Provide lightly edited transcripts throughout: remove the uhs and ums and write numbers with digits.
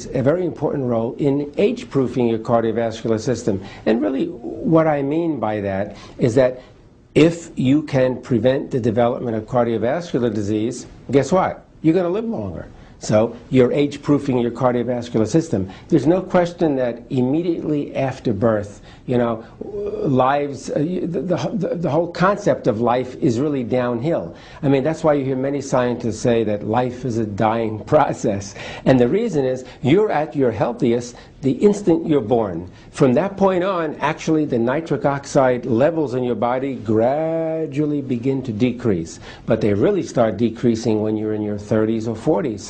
a very important role in age-proofing your cardiovascular system. And really what I mean by that is that if you can prevent the development of cardiovascular disease, guess what? You're going to live longer. So you're age-proofing your cardiovascular system. There's no question that immediately after birth, you know, lives, the whole concept of life is really downhill. I mean, that's why you hear many scientists say that life is a dying process. And the reason is you're at your healthiest the instant you're born. From that point on, actually the nitric oxide levels in your body gradually begin to decrease. But they really start decreasing when you're in your 30s or 40s.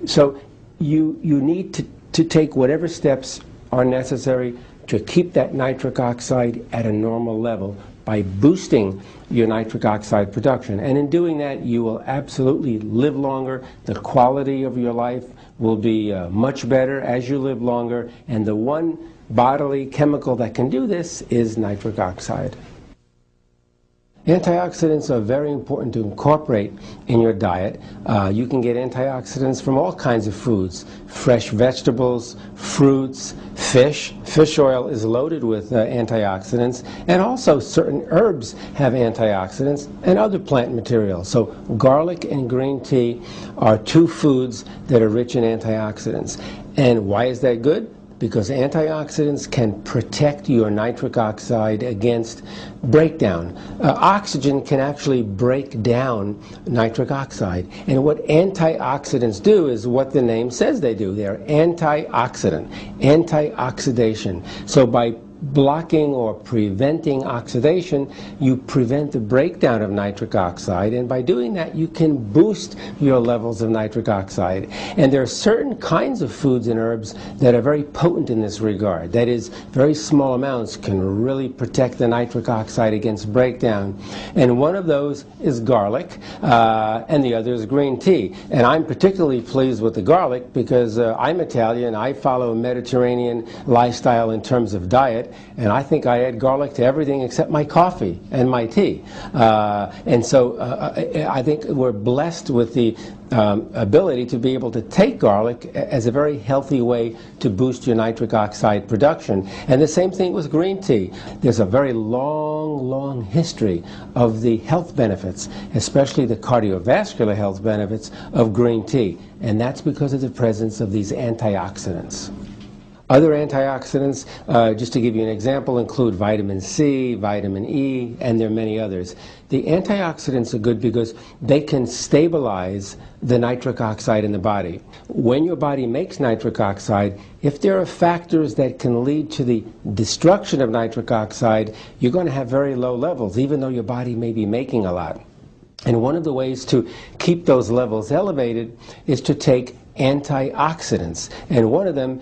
So you need to take whatever steps are necessary to keep that nitric oxide at a normal level by boosting your nitric oxide production. And in doing that, you will absolutely live longer. The quality of your life will be much better as you live longer. And the one bodily chemical that can do this is nitric oxide. Antioxidants are very important to incorporate in your diet. You can get antioxidants from all kinds of foods: fresh vegetables, fruits, fish. Fish oil is loaded with antioxidants, and also certain herbs have antioxidants and other plant materials. So garlic and green tea are two foods that are rich in antioxidants. And why is that good? Because antioxidants can protect your nitric oxide against breakdown. Oxygen can actually break down nitric oxide. And what antioxidants do is what the name says they do. They're antioxidant, antioxidation. So by blocking or preventing oxidation, you prevent the breakdown of nitric oxide, and by doing that you can boost your levels of nitric oxide. And there are certain kinds of foods and herbs that are very potent in this regard. That is, very small amounts can really protect the nitric oxide against breakdown. And one of those is garlic, and the other is green tea. And I'm particularly pleased with the garlic because I'm Italian. I follow a Mediterranean lifestyle in terms of diet. And I think I add garlic to everything except my coffee and my tea. And so I think we're blessed with the ability to be able to take garlic as a very healthy way to boost your nitric oxide production. And the same thing with green tea. There's a very long history of the health benefits, especially the cardiovascular health benefits of green tea. And that's because of the presence of these antioxidants. Other antioxidants, just to give you an example, include vitamin C, vitamin E, and there are many others. The antioxidants are good because they can stabilize the nitric oxide in the body. When your body makes nitric oxide, if there are factors that can lead to the destruction of nitric oxide, you're going to have very low levels, even though your body may be making a lot. And one of the ways to keep those levels elevated is to take antioxidants, and one of them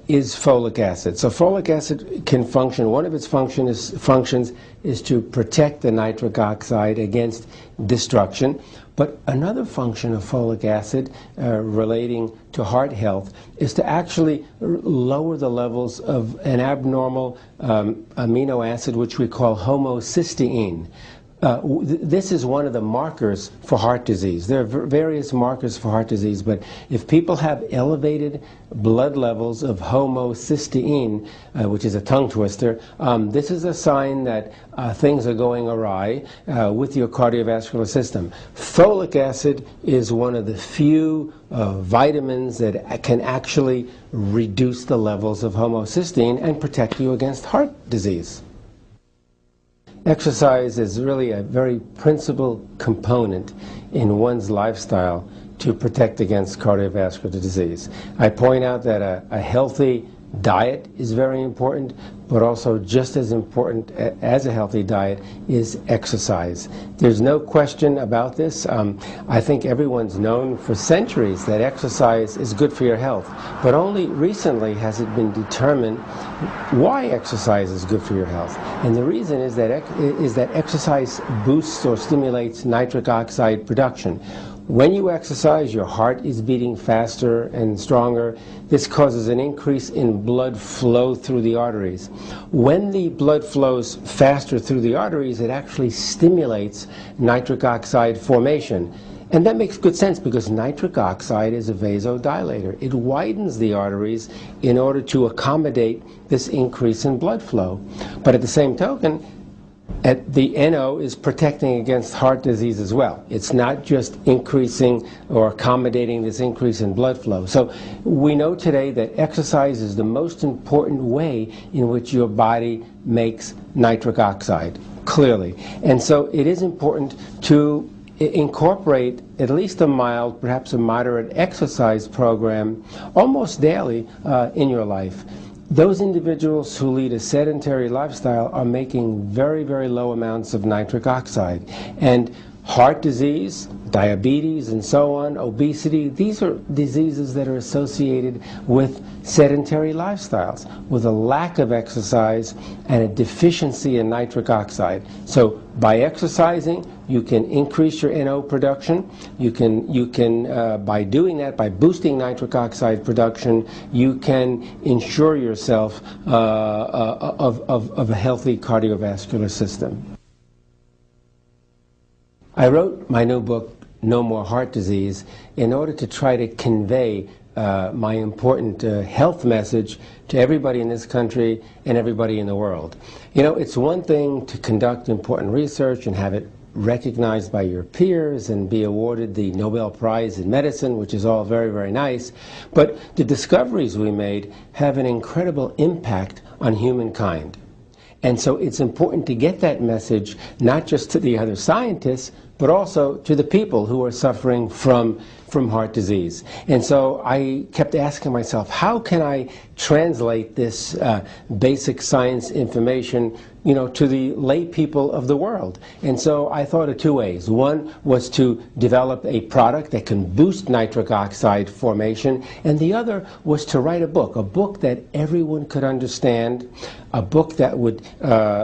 is folic acid. So folic acid can function, one of its functions is to protect the nitric oxide against destruction. But another function of folic acid relating to heart health is to actually lower the levels of an abnormal amino acid which we call homocysteine. This is one of the markers for heart disease. There are various markers for heart disease, but if people have elevated blood levels of homocysteine, which is a tongue twister, this is a sign that things are going awry with your cardiovascular system. Folic acid is one of the few vitamins that can actually reduce the levels of homocysteine and protect you against heart disease. Exercise is really a very principal component in one's lifestyle to protect against cardiovascular disease. I point out that a healthy diet is very important, but also just as important as a healthy diet is exercise. There's no question about this. I think everyone's known for centuries that exercise is good for your health, but only recently has it been determined why exercise is good for your health. And the reason is that exercise boosts or stimulates nitric oxide production. When you exercise, your heart is beating faster and stronger. This causes an increase in blood flow through the arteries. When the blood flows faster through the arteries, it actually stimulates nitric oxide formation. And that makes good sense because nitric oxide is a vasodilator. It widens the arteries in order to accommodate this increase in blood flow. But at the same token, the NO is protecting against heart disease as well. It's not just increasing or accommodating this increase in blood flow. So we know today that exercise is the most important way in which your body makes nitric oxide, clearly. And so it is important to incorporate at least a mild, perhaps a moderate exercise program almost daily in your life. Those individuals who lead a sedentary lifestyle are making very, very low amounts of nitric oxide. And heart disease, diabetes, and so on, obesity, these are diseases that are associated with sedentary lifestyles, with a lack of exercise and a deficiency in nitric oxide. So by exercising, you can increase your NO production. You can by doing that, by boosting nitric oxide production, you can ensure yourself of a healthy cardiovascular system. I wrote my new book, No More Heart Disease, in order to try to convey my important health message to everybody in this country and everybody in the world. You know, it's one thing to conduct important research and have it recognized by your peers and be awarded the Nobel Prize in Medicine, which is all very, very nice, but the discoveries we made have an incredible impact on humankind. And so it's important to get that message not just to the other scientists, but also to the people who are suffering from heart disease. And so I kept asking myself, how can I translate this basic science information, you know, to the lay people of the world? And so I thought of two ways. One was to develop a product that can boost nitric oxide formation, and the other was to write a book that everyone could understand, a book that would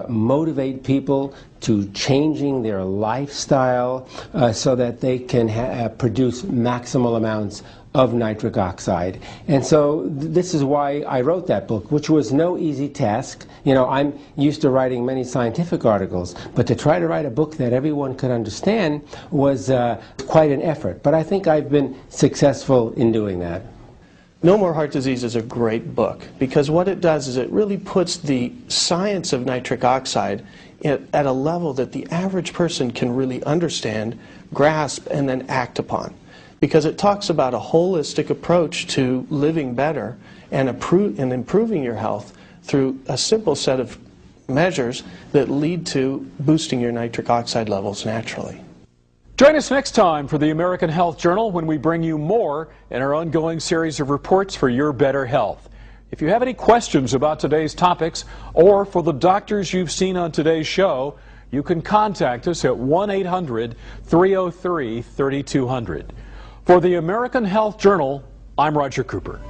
motivate people to changing their lifestyle so that they can produce maximal amounts of nitric oxide. And so this is why I wrote that book, which was no easy task. You know, I'm used to writing many scientific articles, but to try to write a book that everyone could understand was quite an effort. But I think I've been successful in doing that. No More Heart Disease is a great book because what it does is it really puts the science of nitric oxide at a level that the average person can really understand, grasp, and then act upon. Because it talks about a holistic approach to living better and improving your health through a simple set of measures that lead to boosting your nitric oxide levels naturally. Join us next time for the American Health Journal when we bring you more in our ongoing series of reports for your better health. If you have any questions about today's topics or for the doctors you've seen on today's show, you can contact us at 1-800-303-3200. For the American Health Journal, I'm Roger Cooper.